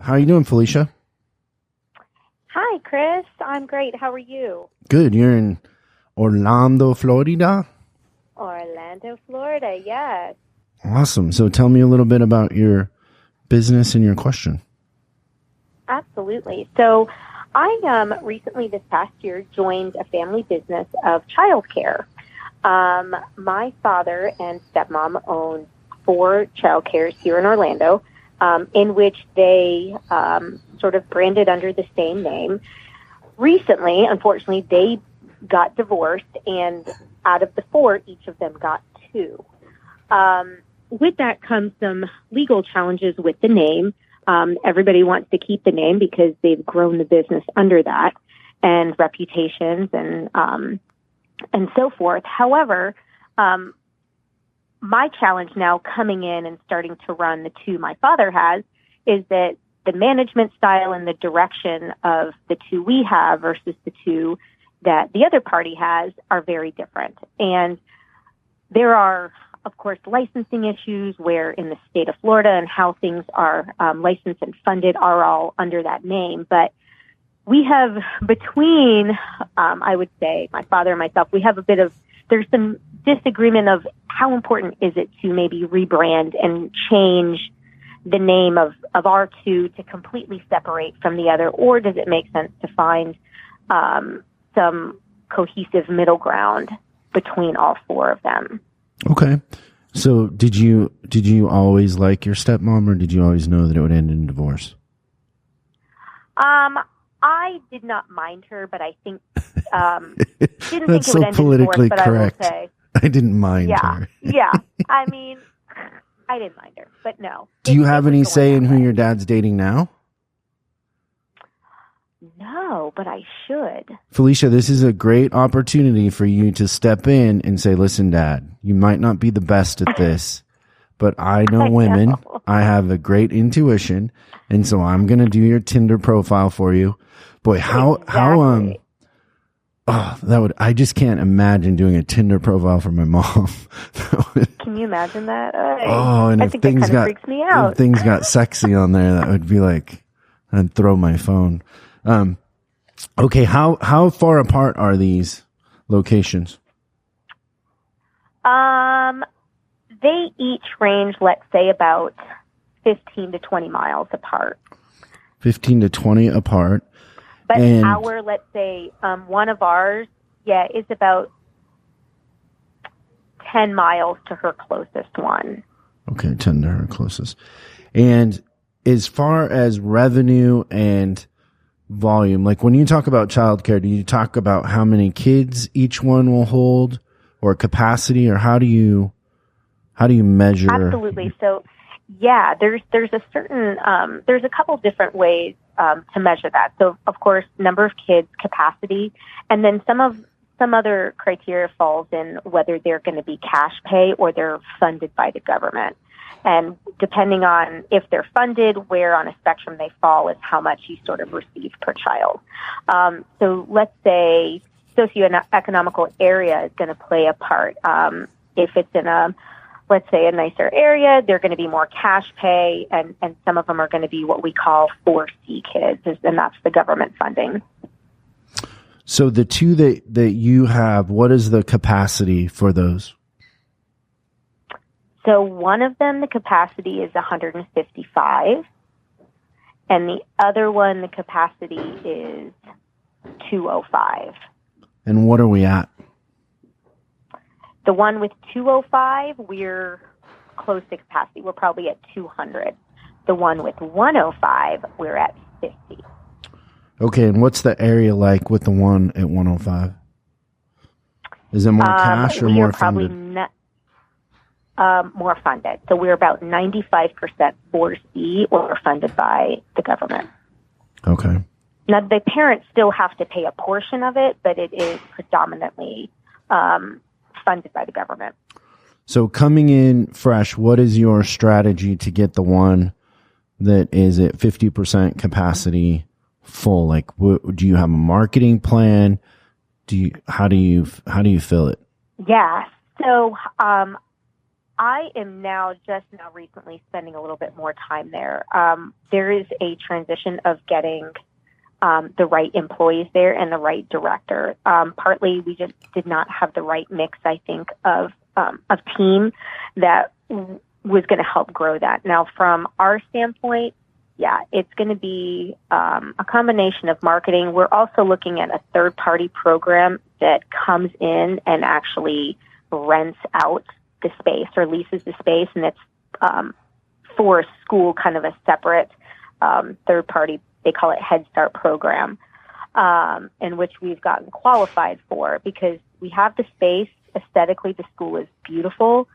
How are you doing, Felicia? Hi, Chris. I'm great. How are you? Good. You're in Orlando, Florida? Orlando, Florida, yes. Awesome. So tell me a little bit about your business and your question. Absolutely. So I recently this past year joined a family business of childcare. My father and stepmom own 4 childcares here in Orlando, in which they sort of branded under the same name. Recently, unfortunately, they got divorced, and out of the 4, each of them got 2. With that comes some legal challenges with the name. Everybody wants to keep the name because they've grown the business under that, and reputations and so forth. However, my challenge now coming in and starting to run the 2 my father has is that the management style and the direction of the 2 we have versus the 2 that the other party has are very different. And there are, of course, licensing issues where in the state of Florida and how things are licensed and funded are all under that name. But we have between, I would say, my father and myself, we have there's some disagreement of how important is it to maybe rebrand and change the name of our 2 to completely separate from the other, or does it make sense to find some cohesive middle ground between all 4 of them? Okay. So did you always like your stepmom, or did you always know that it would end in divorce? I did not mind her, but I think didn't That's think it would so end politically in divorce, but correct. I will say, I didn't mind her. Yeah. I mean, I didn't mind her, but no. Do you have any say in who your dad's dating now? No, but I should. Felicia, this is a great opportunity for you to step in and say, listen, Dad, you might not be the best at this, but I know women. I have a great intuition, and so I'm going to do your Tinder profile for you. Boy, I just can't imagine doing a Tinder profile for my mom. Can you imagine that? And I think that kind of freaks me out. If things got sexy on there, that would be like, I'd throw my phone. Okay, how far apart are these locations? They each range, let's say, about 15 to 20 miles apart. 15 to 20 apart. But let's say, one of ours, is about 10 miles to her closest one. Okay, 10 to her closest. And as far as revenue and volume, like when you talk about childcare, do you talk about how many kids each one will hold, or capacity, or how do you measure? Absolutely. So, there's a certain there's a couple different ways to measure that. So, of course, number of kids, capacity, and then some other criteria falls in whether they're going to be cash pay or they're funded by the government. And depending on if they're funded, where on a spectrum they fall is how much you sort of receive per child. So let's say socioeconomical area is going to play a part. If it's in let's say a nicer area, they're going to be more cash pay, and some of them are going to be what we call 4C kids, and that's the government funding. So the 2 that you have, what is the capacity for those? So one of them, the capacity is 155, and the other one, the capacity is 205. And what are we at? The one with 205, we're close to capacity. We're probably at 200. The one with 105, we're at 50. Okay, and what's the area like with the one at 105? Is it more cash or more funded? More funded. So we're about 95% 4C or funded by the government. Okay. Now, the parents still have to pay a portion of it, but it is predominantly funded by the government. So coming in fresh, what is your strategy to get the one that is at 50% capacity full? Like, do you have a marketing plan? How do you fill it? Yeah. So I am just now recently spending a little bit more time there. There is a transition of getting the right employees there and the right director. Partly, we just did not have the right mix, I think, of team that was going to help grow that. Now, from our standpoint, yeah, it's going to be a combination of marketing. We're also looking at a third-party program that comes in and actually rents out the space or leases the space, and it's for a school, kind of a separate third-party, they call it Head Start program, in which we've gotten qualified for because we have the space. Aesthetically, the school is beautiful.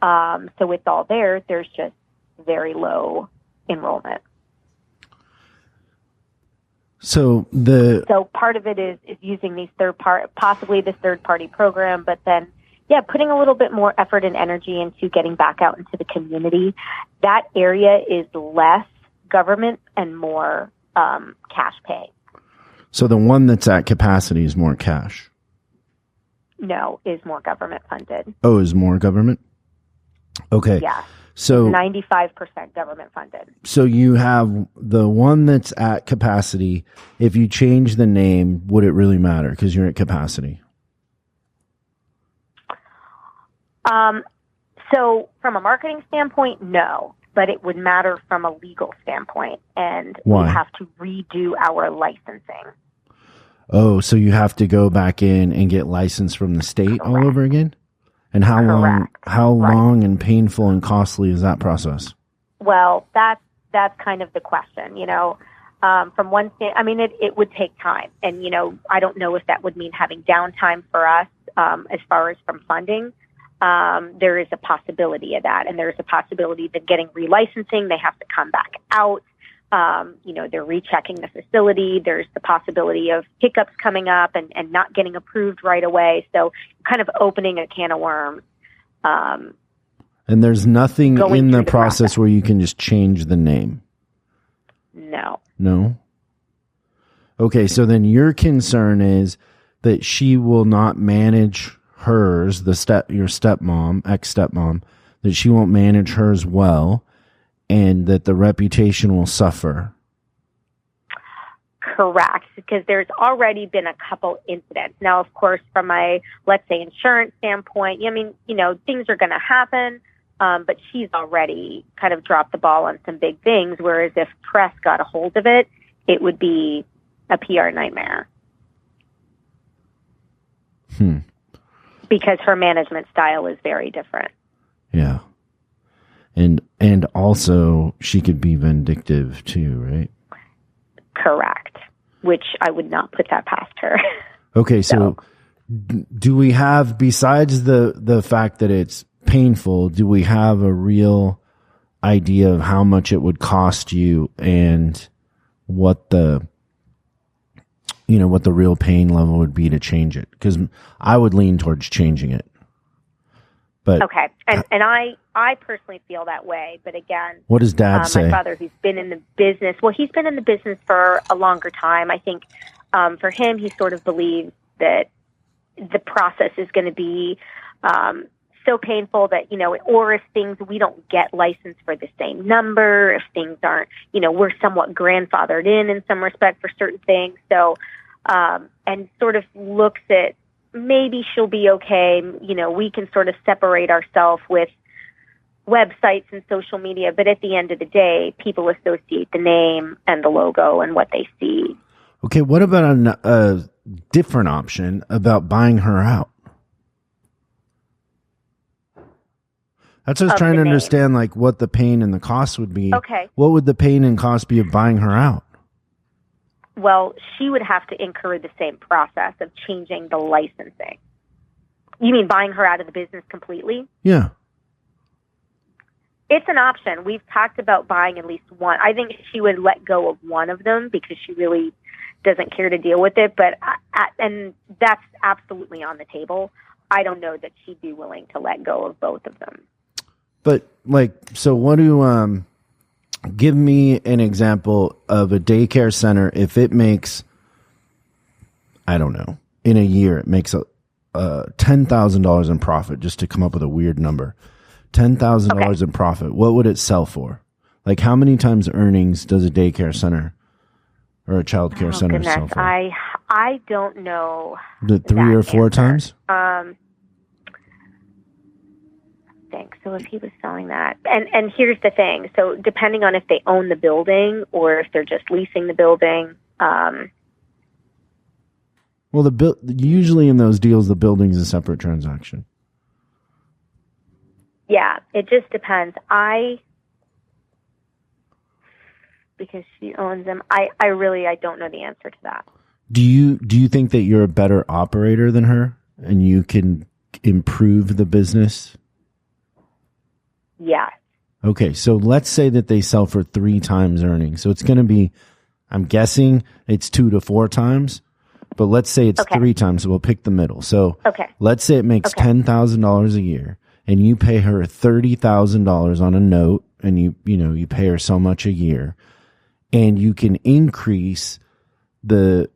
So it's all there. There's just very low enrollment. So part of it is using these possibly this third-party program, but then, yeah, putting a little bit more effort and energy into getting back out into the community. That area is less government and more cash pay. So the one that's at capacity is more cash? No, is more government funded. Oh, is more government? Okay. Yeah. So 95% government funded. So you have the one that's at capacity. If you change the name, would it really matter because you're at capacity? So from a marketing standpoint, no, but it would matter from a legal standpoint, and Why? we have to redo our licensing. Oh, so you have to go back in and get licensed from the state Correct. all over again? And how long and painful and costly is that process? Well, that's kind of the question, from one stand, I mean, it would take time. And, I don't know if that would mean having downtime for us, as far as from funding. There is a possibility of that. And there's a possibility that getting relicensing, they have to come back out. They're rechecking the facility. There's the possibility of hiccups coming up and not getting approved right away. So kind of opening a can of worms. And there's nothing in the process where you can just change the name? No? Okay, so then your concern is that she will not manage hers, your stepmom, ex-stepmom, that she won't manage hers well, and that the reputation will suffer. Correct, because there's already been a couple incidents. Now, of course, from my, let's say, insurance standpoint, I mean, things are going to happen, but she's already kind of dropped the ball on some big things, whereas if press got a hold of it, it would be a PR nightmare. Because her management style is very different. Yeah. And also, she could be vindictive too, right? Correct. Which I would not put that past her. Okay, so do we have, besides the fact that it's painful, do we have a real idea of how much it would cost you and what the real pain level would be to change it? Because I would lean towards changing it. But okay, and I personally feel that way. But again, what does Dad say? My father, who's been in the business, he's been in the business for a longer time. I think for him, he sort of believes that the process is going to be so painful that, or if things, we don't get licensed for the same number, if things aren't, we're somewhat grandfathered in some respect for certain things. So, and sort of looks at, maybe she'll be okay. We can sort of separate ourselves with websites and social media, but at the end of the day, people associate the name and the logo and what they see. Okay, what about a different option about buying her out? That's what I was trying to understand, like what the pain and the cost would be. Okay. What would the pain and cost be of buying her out? Well, she would have to incur the same process of changing the licensing. You mean buying her out of the business completely? Yeah. It's an option. We've talked about buying at least one. I think she would let go of one of them because she really doesn't care to deal with it. But and that's absolutely on the table. I don't know that she'd be willing to let go of both of them. But so what do give me an example of a daycare center. If it makes, I don't know, in a year, it makes $10,000 in profit, just to come up with a weird number. $10,000 in profit. What would it sell for? Like, how many times earnings does a daycare center or a child care center sell for? I don't know. The 3 or 4 times? Think so. If he was selling that, and here's the thing. So depending on if they own the building or if they're just leasing the building. Well, usually in those deals, the building's a separate transaction. Yeah, it just depends. Because she owns them, I don't know the answer to that. Do you think that you're a better operator than her and you can improve the business? Yes. Okay, so let's say that they sell for 3 times earnings. So it's going to be, I'm guessing it's 2 to 4 times, but let's say it's 3 times. So we'll pick the middle. So let's say it makes $10,000 a year and you pay her $30,000 on a note and you pay her so much a year and you can increase the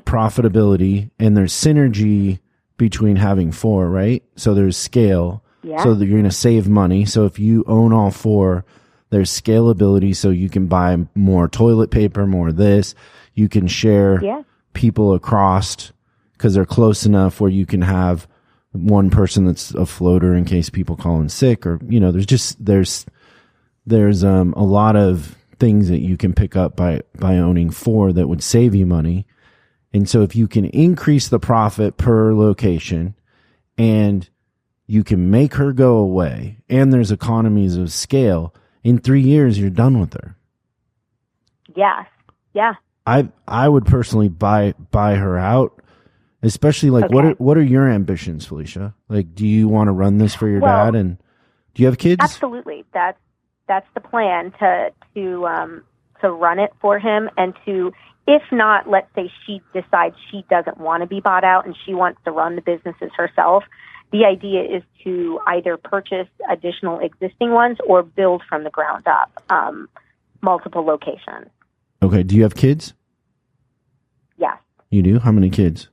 profitability and there's synergy between having 4, right? So there's scale. Yeah. So that you're going to save money. So if you own all 4, there's scalability. So you can buy more toilet paper, more this. You can share people across because they're close enough where you can have one person that's a floater in case people call in sick or, there's a lot of things that you can pick up by owning 4 that would save you money. And so if you can increase the profit per location and you can make her go away and there's economies of scale, in 3 years, you're done with her. Yes. Yeah. I would personally buy her out, especially what are your ambitions, Felicia? Like, do you want to run this for your dad? And do you have kids? Absolutely. That's the plan to run it for him and to, if not, let's say she decides she doesn't want to be bought out and she wants to run the businesses herself. The idea is to either purchase additional existing ones or build from the ground up, multiple locations. Okay. Do you have kids? Yes. You do? How many kids?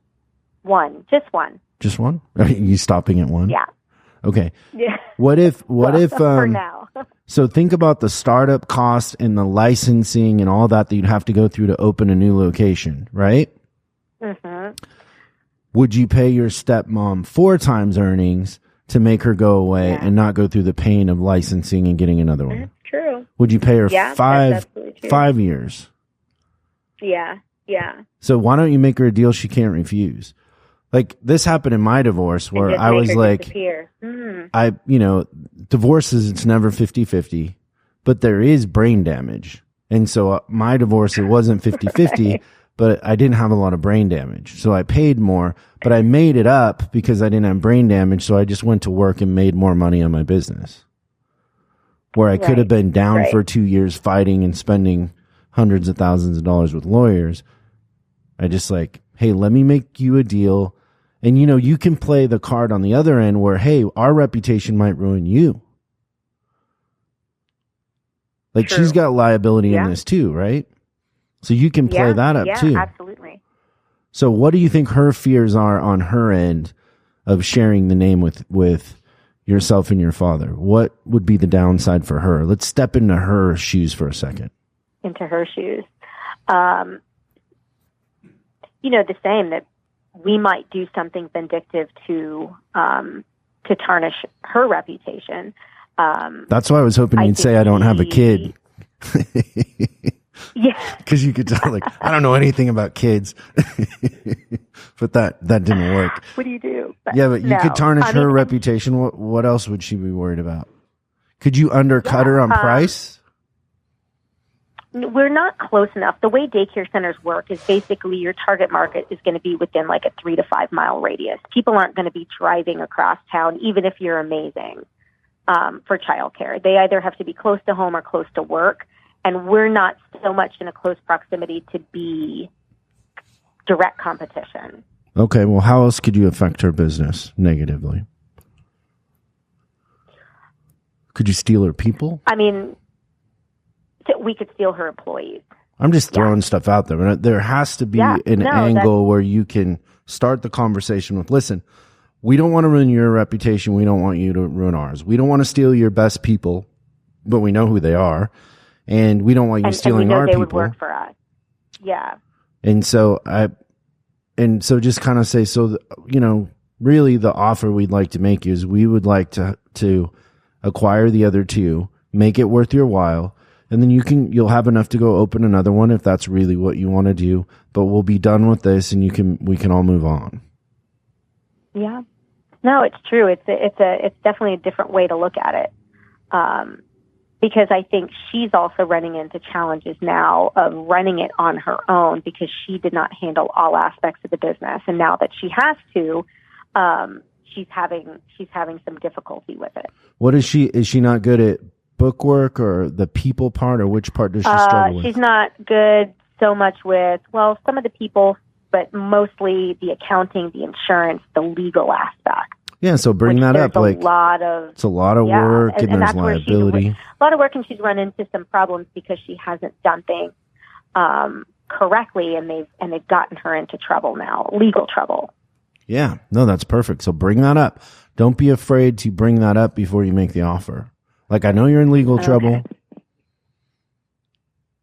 1. Just 1. Just 1? Are you stopping at 1? Yeah. Okay. Yeah. What if for now. So think about the startup cost and the licensing and all that you'd have to go through to open a new location, right? Mm-hmm. Would you pay your stepmom 4 times earnings to make her go away and not go through the pain of licensing and getting another one? That's true. Would you pay her 5 years? Yeah. Yeah. So why don't you make her a deal she can't refuse? Like this happened in my divorce where I was like, divorces, it's never 50-50, but there is brain damage. And so my divorce, it wasn't 50-50, but I didn't have a lot of brain damage. So I paid more, but I made it up because I didn't have brain damage. So I just went to work and made more money on my business. Where I could have been down for 2 years fighting and spending hundreds of thousands of dollars with lawyers. I just hey, let me make you a deal. And, you can play the card on the other end where, hey, our reputation might ruin you. Like she's got liability in this too, right? So you can play that up too. Yeah, absolutely. So what do you think her fears are on her end of sharing the name with yourself and your father? What would be the downside for her? Let's step into her shoes for a second. Into her shoes. The same, that we might do something vindictive to tarnish her reputation. That's why I was hoping you'd say I don't have a kid. Yeah. Because you could tell, I don't know anything about kids. But that didn't work. What do you do? But you could tarnish her reputation. What else would she be worried about? Could you undercut her on price? We're not close enough. The way daycare centers work is basically your target market is going to be within a 3 to 5 mile radius. People aren't going to be driving across town, even if you're amazing, for childcare. They either have to be close to home or close to work. And we're not so much in a close proximity to be direct competition. Okay. Well, how else could you affect her business negatively? Could you steal her people? I mean, we could steal her employees. I'm just throwing stuff out there. There has to be an angle where you can start the conversation with, listen, we don't want to ruin your reputation. We don't want you to ruin ours. We don't want to steal your best people, but we know who they are. And we don't want you stealing our people. Would work for us. Yeah. And so just kind of say, really the offer we'd like to make you is we would like to acquire the other two, make it worth your while. And then you'll have enough to go open another one if that's really what you want to do, but we'll be done with this and we can all move on. Yeah. No, it's true. It's definitely a different way to look at it. Because I think she's also running into challenges now of running it on her own because she did not handle all aspects of the business. And now that she has to, she's having some difficulty with it. What is she not good at bookwork or the people part, or which part does she struggle with? She's not good so much with, some of the people, but mostly the accounting, the insurance, the legal aspect. Yeah, so bring that up. It's a lot of work, and there's liability. A lot of work, and she's run into some problems because she hasn't done things correctly, and they've gotten her into trouble now, legal trouble. Yeah, no, that's perfect. So bring that up. Don't be afraid to bring that up before you make the offer. Like, I know you're in legal trouble,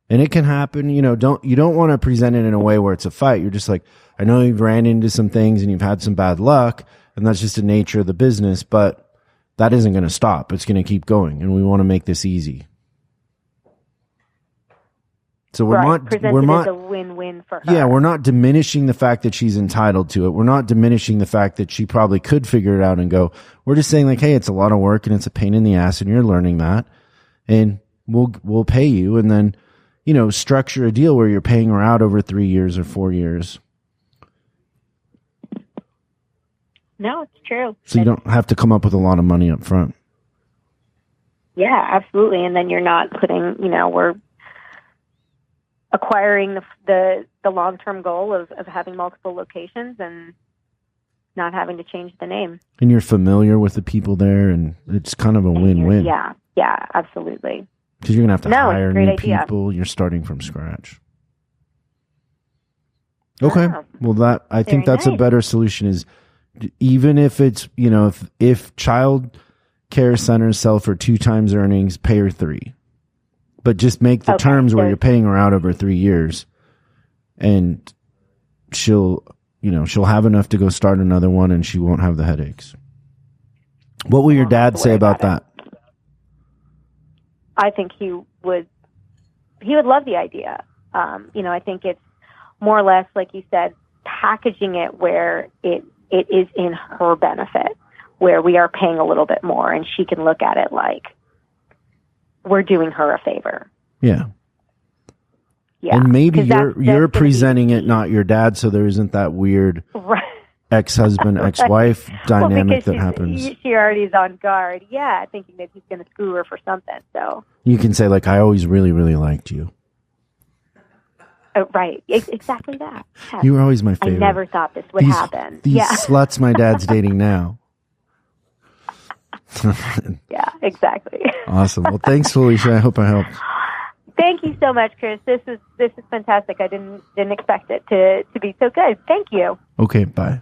and it can happen. You don't want to present it in a way where it's a fight. You're just like, I know you've ran into some things and you've had some bad luck. And that's just the nature of the business, but that isn't going to stop. It's going to keep going, and we want to make this easy. So we're not as a win-win for her. Yeah, we're not diminishing the fact that she's entitled to it. We're not diminishing the fact that she probably could figure it out and go. We're just saying, like, hey, it's a lot of work and it's a pain in the ass, and you're learning that, and we'll pay you, and then structure a deal where you're paying her out over 3 years or 4 years. No, it's true. So you don't have to come up with a lot of money up front. Yeah, absolutely. And then you're not putting, we're acquiring the long-term goal of having multiple locations and not having to change the name. And you're familiar with the people there, and it's kind of a win-win. Yeah, absolutely. Because you're going to have to hire new people. You're starting from scratch. Okay. Well, I think that's a better solution is, even if it's, if child care centers sell for 2 times earnings, pay her 3. But just make the terms where you're paying her out over 3 years, and she'll have enough to go start another one, and she won't have the headaches. What will your dad say about that? I think he would love the idea. I think it's more or less, like you said, packaging it where it is in her benefit, where we are paying a little bit more, and she can look at it like we're doing her a favor. Yeah. Yeah. And maybe you're presenting it, not your dad, so there isn't that weird ex-husband, ex-wife dynamic that happens. She already is on guard. Yeah, thinking that he's going to screw her for something. So you can say, like, I always really, really liked you. Right. Exactly that. Yes. You were always my favorite. I never thought this would happen. These sluts my dad's dating now. Yeah, exactly. Awesome. Well, thanks, Felicia. I hope I helped. Thank you so much, Chris. This is fantastic. I didn't expect it to be so good. Thank you. Okay, bye.